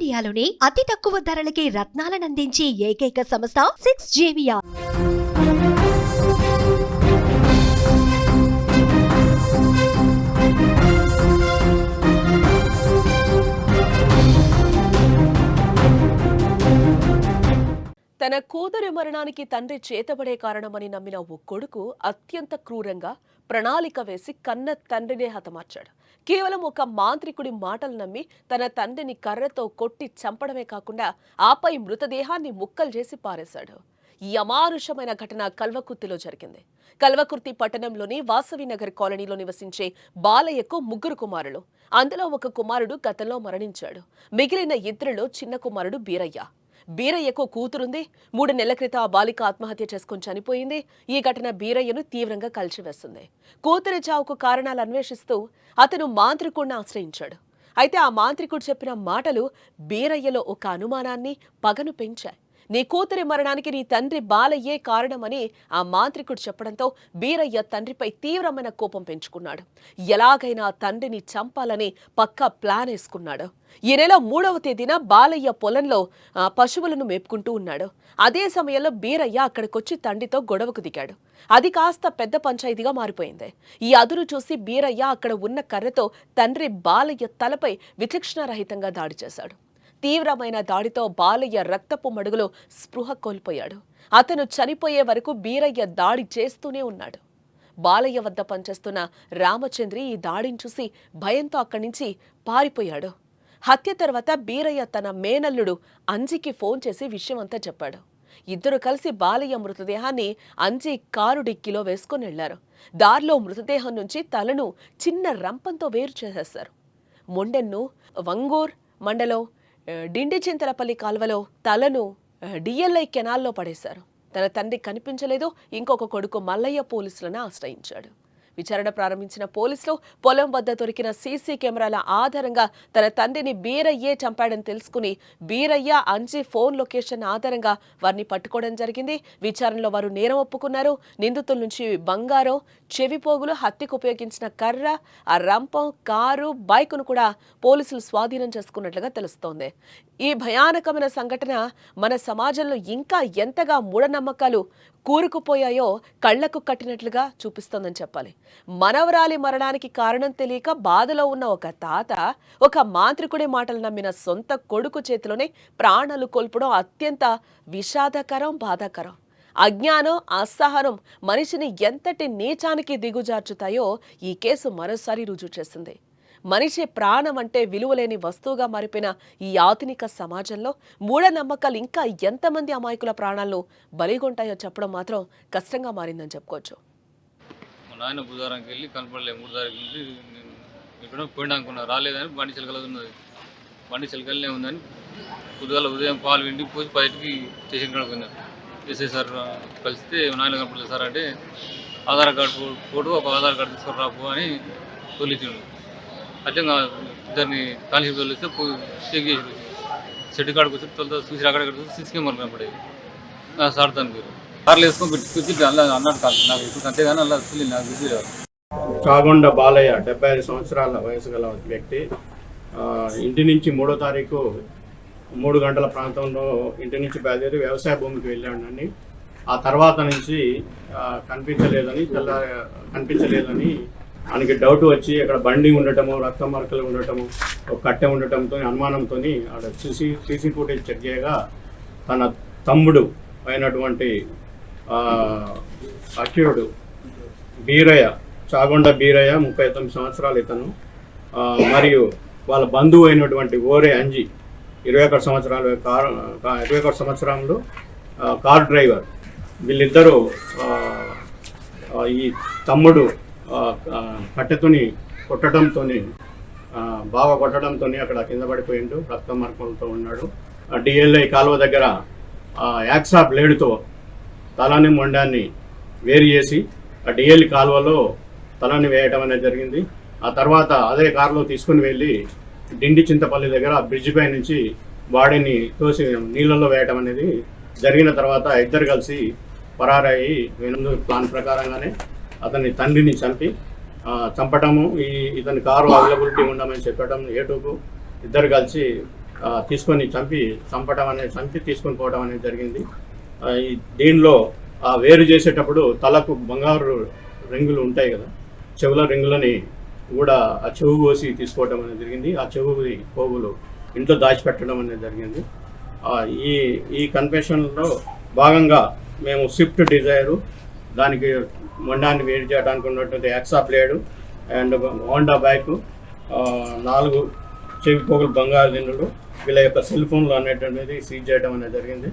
ఇండియాలోనే అతి తక్కువ ధరలకి రత్నాలనందించే ఏకైక సంస్థ 6JVR. తన కూతురి మరణానికి తండ్రి చేతబడే కారణమని నమ్మిన ఓ కొడుకు అత్యంత క్రూరంగా ప్రణాళిక వేసి కన్న తండ్రినే హతమార్చాడు. కేవలం ఒక మాంత్రికుడి మాటలు నమ్మి తన తండ్రిని కర్రతో కొట్టి చంపడమే కాకుండా ఆపై మృతదేహాన్ని ముక్కలు చేసి పారేశాడు. ఈ అమానుషమైన ఘటన కల్వకుర్తిలో జరిగింది. కల్వకుర్తి పట్టణంలోని వాసవినగర్ కాలనీలో నివసించే బాలయ్యకు 3 కుమారులు. అందులో ఒక కుమారుడు గతంలో మరణించాడు. మిగిలిన ఇద్దరిలో చిన్న కుమారుడు బీరయ్యకు కూతురుంది. 3 నెలల క్రితం ఆ బాలిక ఆత్మహత్య చేసుకుని చనిపోయింది. ఈ ఘటన బీరయ్యను తీవ్రంగా కలిచివేస్తుంది. కూతురి చావుకు కారణాలు అన్వేషిస్తూ అతను మాంత్రికుడిని ఆశ్రయించాడు. అయితే ఆ మాంత్రికుడు చెప్పిన మాటలు బీరయ్యలో ఒక అనుమానాన్ని, పగను పెంచాయి. నీ కూతురి మరణానికి నీ తండ్రి బాలయ్యే కారణమని ఆ మాంత్రికుడు చెప్పడంతో బీరయ్య తండ్రిపై తీవ్రమైన కోపం పెంచుకున్నాడు. ఎలాగైనా తండ్రిని చంపాలని పక్కా ప్లాన్ వేసుకున్నాడు. ఈ నెల 3వ తేదీన బాలయ్య పొలంలో పశువులను మేపుకుంటూ ఉన్నాడు. అదే సమయంలో బీరయ్య అక్కడికొచ్చి తండ్రితో గొడవకు దిగాడు. అది కాస్త పెద్ద పంచాయతీగా మారిపోయింది. ఈ అదురు చూసి బీరయ్య అక్కడ ఉన్న కర్రతో తండ్రి బాలయ్య తలపై విచక్షణారహితంగా దాడి చేశాడు. తీవ్రమైన దాడితో బాలయ్య రక్తపు మడుగులో స్పృహ కోల్పోయాడు. అతను చనిపోయే వరకు బీరయ్య దాడి చేస్తూనే ఉన్నాడు. బాలయ్య వద్ద పనిచేస్తున్న రామచంద్రి ఈ దాడిని చూసి భయంతో అక్కడి నుంచి పారిపోయాడు. హత్య తర్వాత బీరయ్య తన మేనల్లుడు అంజికి ఫోన్ చేసి విషయమంతా చెప్పాడు. ఇద్దరు కలిసి బాలయ్య మృతదేహాన్ని అంజి కారు డిక్కీలో వేసుకుని వెళ్లారు. దారిలో మృతదేహం నుంచి తలను చిన్న రంపంతో వేరు చేసేశారు. మొండెన్ను వంగూర్ మండలం డిండిచింతలపల్లి కాల్వలో తలను డిఎల్ఐ కెనాల్లో పడేశారు. తన తండ్రి కనిపించలేదు. ఇంకొక కొడుకు మల్లయ్య పోలీసులను ఆశ్రయించాడు. విచారణ ప్రారంభించిన పోలీసులు పొలం వద్ద దొరికిన సీసీ కెమెరాల ఆధారంగా తన తండ్రిని బీరయ్యే చంపాడని తెలుసుకుని బీరయ్య అంజి ఫోన్ లొకేషన్ ఆధారంగా వారిని పట్టుకోవడం జరిగింది. విచారణలో వారు నేరం ఒప్పుకున్నారు. నిందితుల నుంచి బంగారం, చెవిపోగులు, హత్యకు ఉపయోగించిన కర్ర, ఆ రంపం, కారు, బైకును కూడా పోలీసులు స్వాధీనం చేసుకున్నట్లుగా తెలుస్తోంది. ఈ భయానకమైన సంఘటన మన సమాజంలో ఇంకా ఎంతగా మూఢనమ్మకాలు కూరుకుపోయాయో కళ్లకు కట్టినట్లుగా చూపిస్తోందని చెప్పాలి. మనవరాలి మరణానికి కారణం తెలియక బాధలో ఉన్న ఒక తాత ఒక మాంత్రికుడి మాటలు నమ్మిన సొంత కొడుకు చేతిలోనే ప్రాణాలు కోల్పడం అత్యంత విషాదకరం, బాధాకరం. అజ్ఞానం, అసహనం మనిషిని ఎంతటి నీచానికి దిగుజార్చుతాయో ఈ కేసు మరోసారి రుజువు చేసింది. మనిషి ప్రాణం అంటే విలువలేని వస్తువుగా మారిపోయిన ఈ ఆధునిక సమాజంలో మూఢనమ్మకాలు ఇంకా ఎంతమంది అమాయకుల ప్రాణాలను బలిగొంటాయో చెప్పడం మాత్రం కష్టంగా మారిందని చెప్పుకోవచ్చు. మా నాయన బుధవారంకి వెళ్ళి కనపడలేదు. 3 తారీఖు నుంచి ఇక్కడ పోయినా అనుకున్నా, రాలేదని బండి చిలకలు ఉన్నది. బండి చిలకలనే ఉందని పొద్దుగాల ఉదయం పాలు విండి పోసి బయటికి స్టేషన్ కనుక్కున్నారు. ఎస్ఐ సార్ కలిస్తే నాయన కనపడలేదు సార్ అంటే ఆధార్ కార్డు ఫోటో, ఒక ఆధార్ కార్డు తీసుకొని రాపు అని తొలిచిండు. అట్లా ఇద్దరిని కానిస్టేబుల్ తోలిస్తే చెక్ చేసి షెడ్ కాడికి వచ్చి తొలితో చూసి అక్కడ సీసీ కెమెరా కనపడేది. సార్ దానికి కార్లు వేసుకొని పెట్టి అలా అన్నాడు కాదు నాకు ఇప్పుడు, అంతేగాని అలా అసలు నాకు బిజీ రాదు. చాగొండ బాలయ్య 75 సంవత్సరాల వయసు గల వ్యక్తి ఇంటి నుంచి 3వ తారీఖు 3 గంటల ప్రాంతంలో ఇంటి నుంచి బయలుదేరి వ్యవసాయ భూమికి వెళ్ళాడని, ఆ తర్వాత నుంచి కనిపించలేదని ఆయనకి డౌట్ వచ్చి అక్కడ బండి ఉండటము, రక్త మరకలు ఉండటము, ఒక కట్టె ఉండటంతో అనుమానంతో అక్కడ సీసీ ఫుటేజ్ చెక్ చేయగా తన తమ్ముడు అయినటువంటి అఖిలుడు బీరయ్య, చాగొండ బీరయ్య 39 సంవత్సరాలు ఇతను, మరియు వాళ్ళ బంధువు అయినటువంటి ఓరే అంజి 21 సంవత్సరంలో కార్ డ్రైవర్. వీళ్ళిద్దరూ ఈ తమ్ముడు కట్టెతోని కొట్టడంతో, బాగా కొట్టడంతో అక్కడ కింద పడిపోయిండు, రక్త మార్పులతో ఉన్నాడు. డిఎల్ఐ కాలువ దగ్గర యాక్సా బ్లేడుతో తలని మొండాన్ని వేరు చేసి ఆ డిఎల్ఐ కాలువలో తలని వేయటం అనేది జరిగింది. ఆ తర్వాత అదే కారులో తీసుకుని వెళ్ళి డిండిచింతపల్లి దగ్గర బ్రిడ్జ్ పై నుంచి బాడీని తోసి నీళ్ళల్లో వేయటం అనేది జరిగిన తర్వాత ఇద్దరు కలిసి పరారయ్యి ప్లాన్ ప్రకారంగానే అతని తండ్రిని చంపటము, ఇతని కారు అవైలబిలిటీ ఉండమని చెప్పడం, ఏటుకు ఇద్దరు కలిసి తీసుకొని చంపి తీసుకొని పోవడం అనేది జరిగింది. దీనిలో వేరు చేసేటప్పుడు తలకు బంగారు రింగులు ఉంటాయి కదా, చెవుల రింగులని కూడా ఆ చెవు కోసి తీసుకోవడం అనేది జరిగింది. ఆ చెవు పోగులు ఇంట్లో దాచిపెట్టడం అనేది జరిగింది. ఈ కన్ఫెషన్లో భాగంగా మేము స్విఫ్ట్ డిజైరు, దానికి మొండాన్ని వేడి చేయడానికి ఉన్నటువంటి ఎక్సా బ్లేడు అండ్ హోండా బైక్, 4 చెవి పోగులు బంగారు దిండులు, వీళ్ళ యొక్క సెల్ ఫోన్లు అనేటువంటిది సీజ్ చేయడం అనేది జరిగింది.